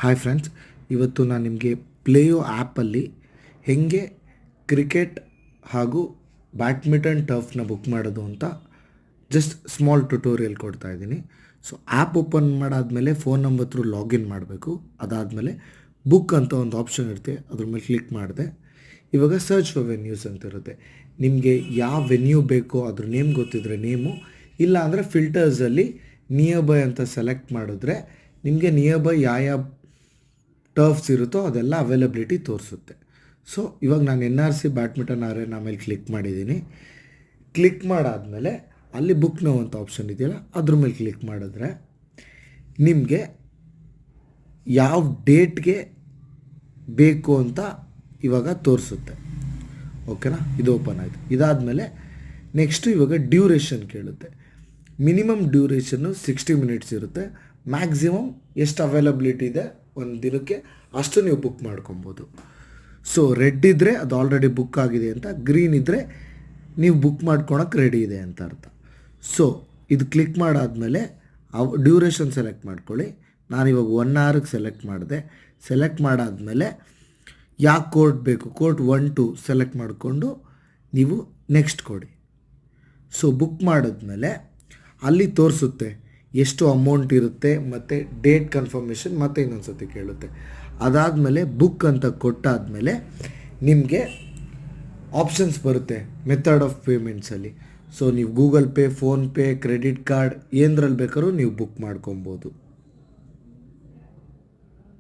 Hi friends, ಇವತ್ತು ನಾನು ನಿಮಗೆ ಪ್ಲೇಯೋ ಆ್ಯಪಲ್ಲಿ ಹೇಗೆ ಕ್ರಿಕೆಟ್ ಹಾಗೂ ಬ್ಯಾಡ್ಮಿಂಟನ್ ಟರ್ಫ್ನ ಬುಕ್ ಮಾಡೋದು ಅಂತ ಜಸ್ಟ್ ಸ್ಮಾಲ್ ಟ್ಯುಟೋರಿಯಲ್ ಕೊಡ್ತಾ ಇದ್ದೀನಿ. ಸೊ ಆ್ಯಪ್ ಓಪನ್ ಮಾಡಾದಮೇಲೆ ಫೋನ್ ನಂಬರ್ ಥ್ರೂ ಲಾಗಿನ್ ಮಾಡಬೇಕು. ಅದಾದಮೇಲೆ ಬುಕ್ ಅಂತ ಒಂದು ಆಪ್ಷನ್ ಇರುತ್ತೆ, ಅದ್ರ ಮೇಲೆ ಕ್ಲಿಕ್ ಮಾಡಿದೆ. ಇವಾಗ ಸರ್ಚ್ ಫಾರ್ ವೆನ್ಯೂಸ್ ಅಂತ ಇರುತ್ತೆ. ನಿಮಗೆ ಯಾವ ವೆನ್ಯೂ ಬೇಕೋ ಅದ್ರ ನೇಮ್ ಗೊತ್ತಿದ್ರೆ ನೇಮು, ಇಲ್ಲ ಅಂದರೆ ಫಿಲ್ಟರ್ಸಲ್ಲಿ ನಿಯರ್ ಬೈ ಅಂತ ಸೆಲೆಕ್ಟ್ ಮಾಡಿದ್ರೆ ನಿಮಗೆ ನಿಯರ್ ಬೈ ಯಾವ ಟರ್ಫ್ಸ್ ಇರುತ್ತೋ ಅದೆಲ್ಲ ಅವೈಲಬಿಲಿಟಿ ತೋರಿಸುತ್ತೆ. ಸೊ ಇವಾಗ ನಾನು NRC ಬ್ಯಾಡ್ಮಿಂಟನ್ ಅರೇನಾ ಮೇಲೆ ಕ್ಲಿಕ್ ಮಾಡಿದ್ದೀನಿ. ಕ್ಲಿಕ್ ಮಾಡಾದಮೇಲೆ ಅಲ್ಲಿ ಬುಕ್ ನೌ ಅಂತ ಆಪ್ಷನ್ ಇದೆಯಲ್ಲ, ಅದ್ರ ಮೇಲೆ ಕ್ಲಿಕ್ ಮಾಡಿದ್ರೆ ನಿಮಗೆ ಯಾವ ಡೇಟ್ಗೆ ಬೇಕು ಅಂತ ಇವಾಗ ತೋರಿಸುತ್ತೆ. ಓಕೆನಾ, ಇದು ಓಪನ್ ಆಯಿತು. ಇದಾದಮೇಲೆ ನೆಕ್ಸ್ಟು ಇವಾಗ ಡ್ಯೂರೇಷನ್ ಕೇಳುತ್ತೆ. ಮಿನಿಮಮ್ ಡ್ಯೂರೇಷನ್ನು 60 ಮಿನಿಟ್ಸ್ ಇರುತ್ತೆ. ಮ್ಯಾಕ್ಸಿಮಮ್ ಎಷ್ಟು ಅವೈಲಬಿಲಿಟಿ ಇದೆ ಒಂದು ದಿನಕ್ಕೆ ಅಷ್ಟು ನೀವು ಬುಕ್ ಮಾಡ್ಕೊಬೋದು. ಸೊ ರೆಡ್ ಇದ್ದರೆ ಅದು ಆಲ್ರೆಡಿ ಬುಕ್ ಆಗಿದೆ ಅಂತ, ಗ್ರೀನ್ ಇದ್ದರೆ ನೀವು ಬುಕ್ ಮಾಡ್ಕೊಳಕ್ಕೆ ರೆಡಿ ಇದೆ ಅಂತ ಅರ್ಥ. ಸೊ ಇದು ಕ್ಲಿಕ್ ಮಾಡಾದಮೇಲೆ ಡ್ಯೂರೇಷನ್ ಸೆಲೆಕ್ಟ್ ಮಾಡ್ಕೊಳ್ಳಿ. ನಾನಿವಾಗ 1 ಅವರ್ಗೆ ಸೆಲೆಕ್ಟ್ ಮಾಡಿದೆ. ಸೆಲೆಕ್ಟ್ ಮಾಡಾದಮೇಲೆ ಯಾವ ಕೋರ್ಟ್ ಬೇಕು, ಕೋರ್ಟ್ 1, 2 ಸೆಲೆಕ್ಟ್ ಮಾಡಿಕೊಂಡು ನೀವು ನೆಕ್ಸ್ಟ್ ಕೊಡಿ. ಸೊ ಬುಕ್ ಮಾಡಿದ್ಮೇಲೆ ಅಲ್ಲಿ ತೋರಿಸುತ್ತೆ ಎಷ್ಟು ಅಮೌಂಟ್ ಇರುತ್ತೆ ಮತ್ತು ಡೇಟ್ ಕನ್ಫರ್ಮೇಷನ್ ಮತ್ತು ಇನ್ನೊಂದು ಸತಿ ಕೇಳುತ್ತೆ. ಅದಾದಮೇಲೆ ಬುಕ್ ಅಂತ ಕೊಟ್ಟಾದಮೇಲೆ ನಿಮಗೆ ಆಪ್ಷನ್ಸ್ ಬರುತ್ತೆ ಮೆಥಡ್ ಆಫ್ ಪೇಮೆಂಟ್ಸಲ್ಲಿ. ಸೊ ನೀವು Google Pay, PhonePe, credit card ಏನರಲ್ಲಿ ಬೇಕಾದ್ರೂ ನೀವು ಬುಕ್ ಮಾಡ್ಕೊಬೋದು.